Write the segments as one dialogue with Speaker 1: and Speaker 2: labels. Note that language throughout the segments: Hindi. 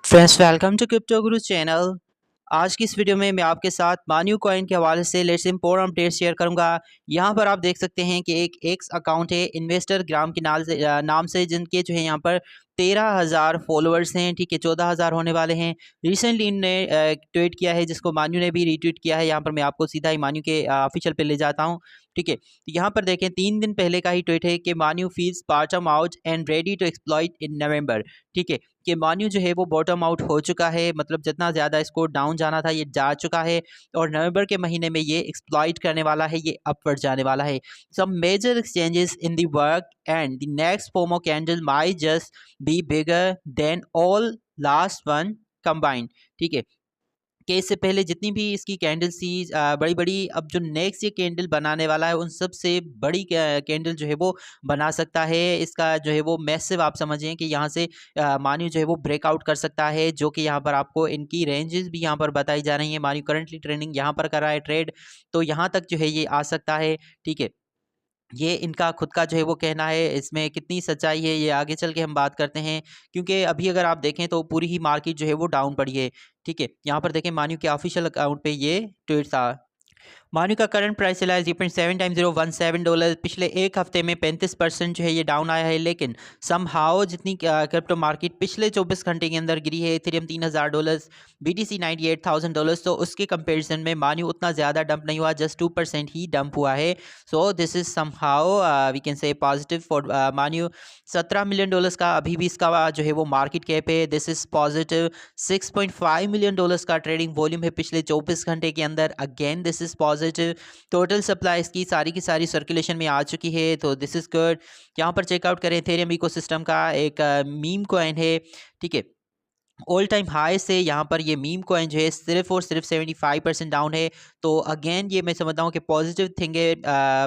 Speaker 1: Friends, welcome to crypto Guru channel. आज की इस वीडियो में मैं आपके साथ मान्यू कॉइन के हवाले से लेटेस्ट इंपॉर्टेंट अपडेट शेयर करूंगा। यहाँ पर आप देख सकते हैं कि एक एक्स अकाउंट है इन्वेस्टर ग्राम के नाम से जिनके जो है यहाँ पर 13,000 फॉलोअर्स हैं। ठीक है, 14,000 होने वाले हैं। रिसेंटली इनने ट्वीट किया है जिसको मान्यू ने भी रीट्वीट किया है। यहाँ पर मैं आपको सीधा ही मान्यू के ऑफिशियल पे ले जाता हूँ। ठीक है, तो यहाँ पर देखें 3 दिन पहले का ही ट्वीट है कि Manyu feels bottom out and ready to exploit in November. ठीक है, कि मान्यू जो है वो बॉटम आउट हो चुका है, मतलब जितना ज़्यादा इसको डाउन जाना था ये जा चुका है और नवंबर के महीने में ये एक्सप्लॉइट करने वाला है, ये अपवर्ड जाने वाला है। Some major exchanges in the work and the next pomo candle might just be bigger than all last one combined. ठीक है, कि इससे पहले जितनी भी इसकी कैंडल्स थी बड़ी बड़ी, अब जो नेक्स्ट ये कैंडल बनाने वाला है उन सब से बड़ी कैंडल जो है वो बना सकता है। इसका जो है वो मैसिव आप समझें कि यहाँ से मान्यू जो है वो ब्रेकआउट कर सकता है, जो कि यहाँ पर आपको इनकी रेंजेस भी यहाँ पर बताई जा रही है। मान्यू करंटली ट्रेडिंग यहाँ पर कर रहा है ट्रेड, तो यहाँ तक जो है ये आ सकता है। ठीक है, ये इनका खुद का जो है वो कहना है, इसमें कितनी सच्चाई है ये आगे चल के हम बात करते हैं, क्योंकि अभी अगर आप देखें तो पूरी ही मार्केट जो है वो डाउन पड़ी है। ठीक है, यहाँ पर देखें मान्यू के ऑफिशियल अकाउंट पे ये ट्वीट था। मान्यू का करंट प्राइस चला है 0.7017 डॉलर। पिछले एक हफ्ते में 35% जो है ये डाउन आया है, लेकिन समहाउ जितनी क्रिप्टो मार्केट पिछले 24 घंटे के अंदर गिरी है, इथेरियम $3,000, BTC $98,000, तो उसके कंपैरिजन में मान्यू उतना ज़्यादा डंप नहीं हुआ, जस्ट 2% ही डंप हुआ है। So this is somehow we can say positive for Manyu. $17 million का अभी भी इसका जो है वो मार्केट कैप है। This is positive. $6.5 मिलियन का ट्रेडिंग वॉल्यूम है पिछले 24 घंटे के अंदर। Again this is positive. Total supply इसकी सारी की सारी सर्कुलेशन में आ चुकी है, तो दिस इज गुड। यहाँ पर चेकआउट करें, इथेरियम इकोसिस्टम का एक मीम कॉइन है। ठीक है, ऑल टाइम हाई से यहाँ पर ये मीम कॉइन जो है सिर्फ और सिर्फ 75% डाउन है। तो अगेन ये मैं समझता हूँ कि पॉजिटिव थिंग है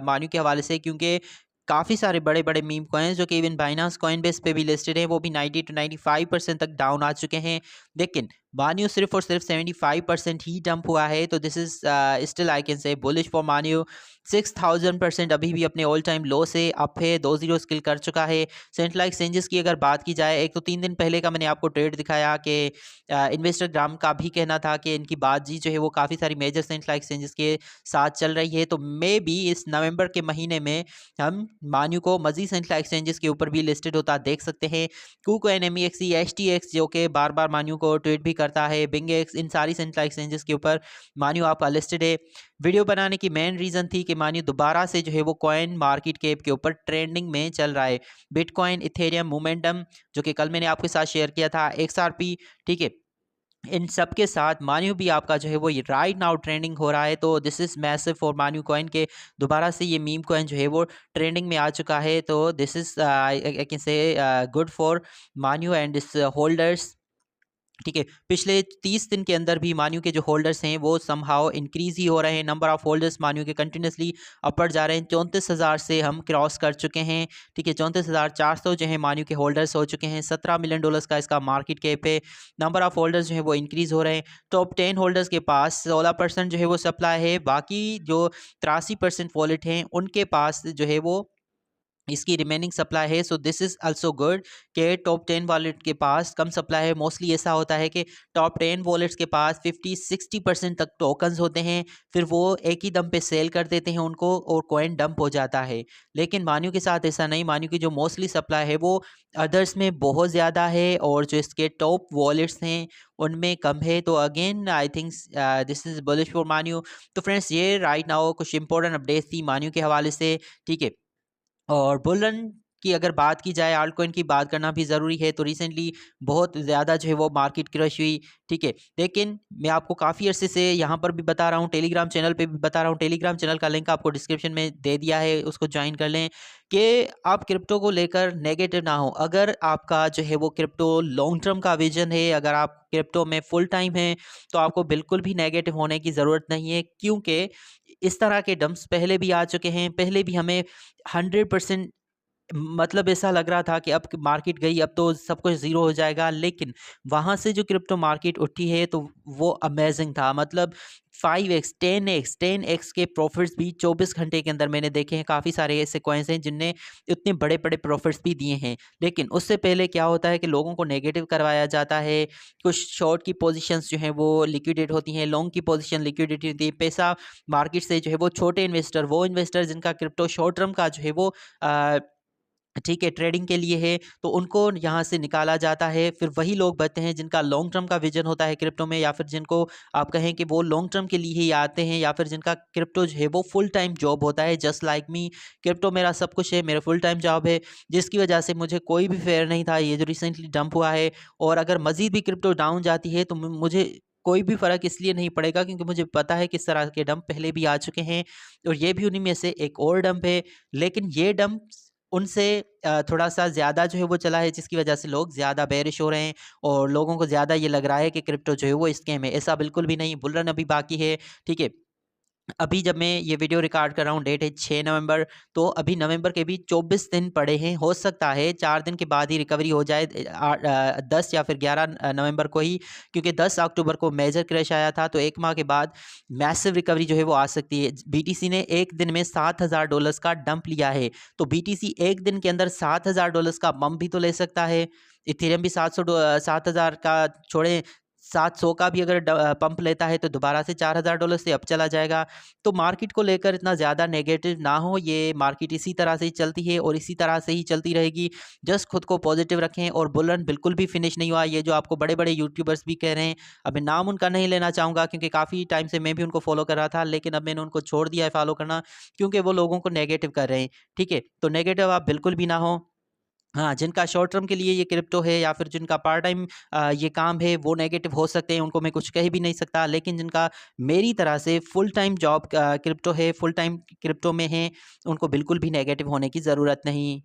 Speaker 1: मान्यू के हवाले से, क्योंकि काफ़ी सारे बड़े बड़े मीम कॉइन्स जो कि इवन बाइनांस कॉइन बेस पे भी लिस्टेड हैं, वो भी 90 to 95% तक डाउन आ चुके हैं। लेकिन मान्यू सिर्फ और सिर्फ 75% ही डंप हुआ है, तो this is still I can say bullish for Manyu. 6,000% अभी भी अपने ऑल टाइम लो से अप है, 2-0 स्किल कर चुका है। सेंट्रल एक्सचेंजेस की अगर बात की जाए, एक तो 3 दिन पहले का मैंने आपको ट्रेड दिखाया कि इन्वेस्टर ग्राम का भी कहना था कि इनकी बातचीत जो है वो काफ़ी सारी मेजर सेंट्रल एक्सचेंजेस के साथ चल रही है, तो मे बी इस नवंबर के महीने में हम मान्यू को मजीद सेंट्रल एक्सचेंजेस के ऊपर भी लिस्टेड होता देख सकते हैं। KuCoin, MEXC, HTX जो कि बार बार मान्यू को ट्रेड भी करता है, BingX, इन सारी सेंट्रल एक्सचेंजेस के ऊपर मान्यू आपका लिस्टेड है। वीडियो बनाने की मेन रीज़न थी कि मान्यू दोबारा से जो है वो कॉइन मार्केट कैप के ऊपर ट्रेंडिंग में चल रहा है। बिटकॉइन, इथेरियम, मोमेंटम जो कि कल मैंने आपके साथ शेयर किया था, XRP। ठीक है, इन सब के साथ मान्यू भी आपका जो है वो ये राइट नाउ ट्रेंडिंग हो रहा है, तो this is massive for Manyu coin के दोबारा से ये मीम कॉइन जो है वो ट्रेंडिंग में आ चुका है। तो this is I can say good for Manyu and this holders. ठीक है, पिछले 30 दिन के अंदर भी मान्यू के जो होल्डर्स हैं वो समहाउ इंक्रीज ही हो रहे हैं। नंबर ऑफ होल्डर्स मान्यू के कंटिन्यूसली अपर जा रहे हैं। 34,000 से हम क्रॉस कर चुके हैं। ठीक है, 34,400 जो है मान्यू के होल्डर्स हो चुके हैं। $17 मिलियन का इसका मार्केट कैप है। नंबर ऑफ होल्डर्स जो है वो इंक्रीज हो रहे हैं। टॉप 10 होल्डर्स के पास 16% जो है वो सप्लाई है। बाकी जो 83% वॉलेट हैं उनके पास जो है वो इसकी रिमेनिंग सप्लाई है। So this is also good कि टॉप 10 वॉलेट के पास कम सप्लाई है। मोस्टली ऐसा होता है कि टॉप 10 वॉलेट्स के पास 50-60% तक टोकन्स होते हैं, फिर वो एक ही दम पे सेल कर देते हैं उनको और कॉइन डंप हो जाता है। लेकिन मान्यू के साथ ऐसा नहीं, मान्यू की जो मोस्टली सप्लाई है वो अदर्स में बहुत ज़्यादा है और जो इसके टॉप वॉलेट्स हैं उनमें कम है। तो again I think this is bullish for Manyu. तो फ्रेंड्स, ये राइट नाउ कुछ इंपॉर्टेंट अपडेट्स थी मान्यू के हवाले से। ठीक है, और बुल की अगर बात की जाए, आल्ट कॉइन की बात करना भी ज़रूरी है। तो रिसेंटली बहुत ज़्यादा जो है वो मार्केट क्रश हुई। ठीक है, लेकिन मैं आपको काफ़ी अरसे से यहाँ पर भी बता रहा हूँ, टेलीग्राम चैनल पे भी बता रहा हूँ। टेलीग्राम चैनल का लिंक आपको डिस्क्रिप्शन में दे दिया है, उसको ज्वाइन कर लें कि आप क्रिप्टो को लेकर नेगेटिव ना हो। अगर आपका जो है वो क्रिप्टो लॉन्ग टर्म का विजन है, अगर आप क्रिप्टो में फुल टाइम है, तो आपको बिल्कुल भी नेगेटिव होने की ज़रूरत नहीं है, क्योंकि इस तरह के डंप्स पहले भी आ चुके हैं। पहले भी हमें 100% मतलब ऐसा लग रहा था कि अब मार्केट गई, अब तो सब कुछ ज़ीरो हो जाएगा, लेकिन वहाँ से जो क्रिप्टो मार्केट उठी है तो वो अमेजिंग था। मतलब 5x 10x 10x के प्रॉफिट्स भी 24 घंटे के अंदर मैंने देखे हैं। काफ़ी सारे ऐसे कॉइन्स हैं जिनने इतने बड़े बड़े प्रॉफिट्स भी दिए हैं। लेकिन उससे पहले क्या होता है कि लोगों को नेगेटिव करवाया जाता है, कुछ शॉर्ट की पोजीशंस जो हैं वो लिक्विडेट होती हैं, लॉन्ग की पोजीशन लिक्विडेट होती है। पैसा मार्केट से जो है वो छोटे इन्वेस्टर, वो इन्वेस्टर जिनका क्रिप्टो शॉर्ट टर्म का जो है वो ठीक है ट्रेडिंग के लिए है, तो उनको यहाँ से निकाला जाता है। फिर वही लोग बचते हैं जिनका लॉन्ग टर्म का विजन होता है क्रिप्टो में, या फिर जिनको आप कहें कि वो लॉन्ग टर्म के लिए ही आते हैं, या फिर जिनका क्रिप्टो जो है वो फुल टाइम जॉब होता है। जस्ट लाइक मी, क्रिप्टो मेरा सब कुछ है, मेरा फुल टाइम जॉब है, जिसकी वजह से मुझे कोई भी फेयर नहीं था ये जो रिसेंटली डंप हुआ है। और अगर मजीद भी क्रिप्टो डाउन जाती है तो मुझे कोई भी फ़र्क इसलिए नहीं पड़ेगा, क्योंकि मुझे पता है किस तरह के डंप पहले भी आ चुके हैं, और ये भी उन्हीं में से एक और डंप है। लेकिन ये डंप उनसे थोड़ा-सा ज़्यादा जो है वो चला है, जिसकी वजह से लोग ज़्यादा बेयरिश हो रहे हैं और लोगों को ज़्यादा ये लग रहा है कि क्रिप्टो जो है वो स्कैम है। ऐसा बिल्कुल भी नहीं, बुल रन अभी बाकी है, ठीक है? अभी जब मैं ये वीडियो रिकॉर्ड कर रहा हूँ, डेट है 6 नवंबर, तो अभी नवंबर के भी 24 दिन पड़े हैं। हो सकता है 4 दिन के बाद ही रिकवरी हो जाए, 10 या फिर 11 नवंबर को ही, क्योंकि 10 अक्टूबर को मेजर क्रैश आया था, तो 1 माह के बाद मैसिव रिकवरी जो है वो आ सकती है। बीटीसी ने एक दिन में $7,000 का डंप लिया है, तो बीटीसी एक दिन के अंदर $7,000 का बम भी तो ले सकता है। इथेरियम भी 7,000 का छोड़ें, 700 का भी अगर पंप लेता है तो दोबारा से $4,000 से अप चला जाएगा। तो मार्केट को लेकर इतना ज़्यादा नेगेटिव ना हो, ये मार्केट इसी तरह से ही चलती है और इसी तरह से ही चलती रहेगी। जस्ट खुद को पॉजिटिव रखें, और बुल रन बिल्कुल भी फिनिश नहीं हुआ। ये जो आपको बड़े-बड़े यूट्यूबर्स भी कह रहे हैं, अब मैं नाम उनका नहीं लेना चाहूँगा क्योंकि काफ़ी टाइम से मैं भी उनको फॉलो कर रहा था, लेकिन अब मैंने उनको छोड़ दिया है फॉलो करना, क्योंकि वो लोगों को नेगेटिव कर रहे हैं, ठीक है? तो नेगेटिव आप बिल्कुल भी ना हो। हाँ, जिनका शॉर्ट टर्म के लिए ये क्रिप्टो है, या फिर जिनका पार्ट टाइम ये काम है, वो नेगेटिव हो सकते हैं, उनको मैं कुछ कह भी नहीं सकता। लेकिन जिनका मेरी तरह से फुल टाइम जॉब क्रिप्टो है, फुल टाइम क्रिप्टो में है, उनको बिल्कुल भी नेगेटिव होने की ज़रूरत नहीं।